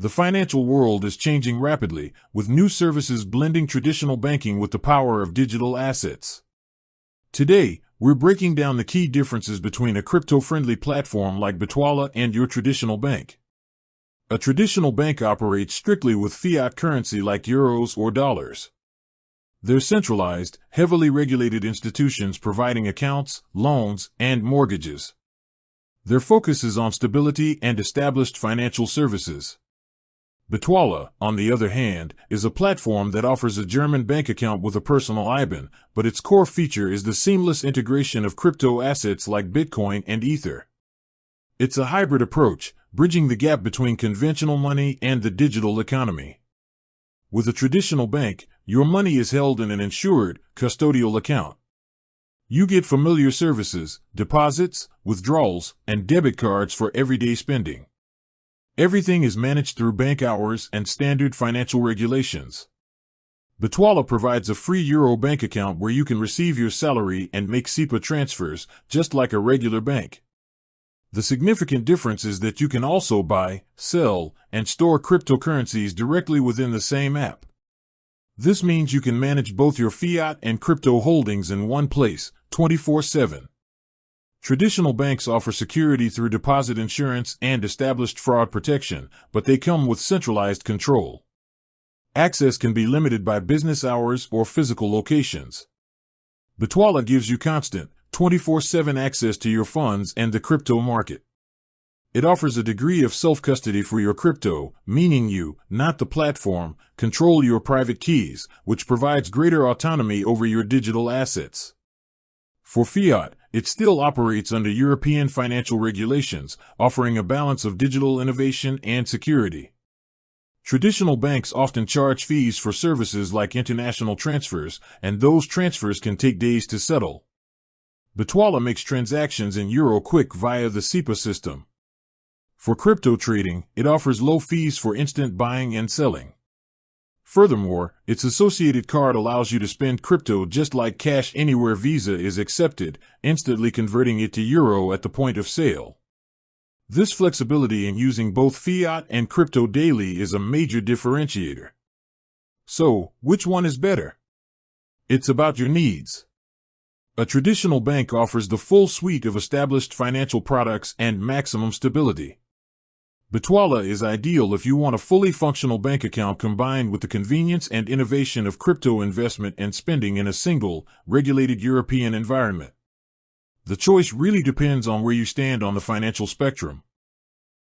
The financial world is changing rapidly, with new services blending traditional banking with the power of digital assets. Today, we're breaking down the key differences between a crypto-friendly platform like Bitwala and your traditional bank. A traditional bank operates strictly with fiat currency like euros or dollars. They're centralized, heavily regulated institutions providing accounts, loans, and mortgages. Their focus is on stability and established financial services. Bitwala, on the other hand, is a platform that offers a German bank account with a personal IBAN, but its core feature is the seamless integration of crypto assets like Bitcoin and Ether. It's a hybrid approach, bridging the gap between conventional money and the digital economy. With a traditional bank, your money is held in an insured, custodial account. You get familiar services, deposits, withdrawals, and debit cards for everyday spending. Everything is managed through bank hours and standard financial regulations. Bitwala provides a free Euro bank account where you can receive your salary and make SEPA transfers, just like a regular bank. The significant difference is that you can also buy, sell, and store cryptocurrencies directly within the same app. This means you can manage both your fiat and crypto holdings in one place, 24/7. Traditional banks offer security through deposit insurance and established fraud protection, but they come with centralized control. Access can be limited by business hours or physical locations. Bitwala gives you constant, 24/7 access to your funds and the crypto market. It offers a degree of self-custody for your crypto, meaning you, not the platform, control your private keys, which provides greater autonomy over your digital assets. For fiat, it still operates under European financial regulations, offering a balance of digital innovation and security. Traditional banks often charge fees for services like international transfers, and those transfers can take days to settle. Bitwala makes transactions in euro quick via the SEPA system. For crypto trading, it offers low fees for instant buying and selling. Furthermore, its associated card allows you to spend crypto just like cash anywhere Visa is accepted, instantly converting it to euro at the point of sale. This flexibility in using both fiat and crypto daily is a major differentiator. So, which one is better? It's about your needs. A traditional bank offers the full suite of established financial products and maximum stability. Bitwala is ideal if you want a fully functional bank account combined with the convenience and innovation of crypto investment and spending in a single, regulated European environment. The choice really depends on where you stand on the financial spectrum.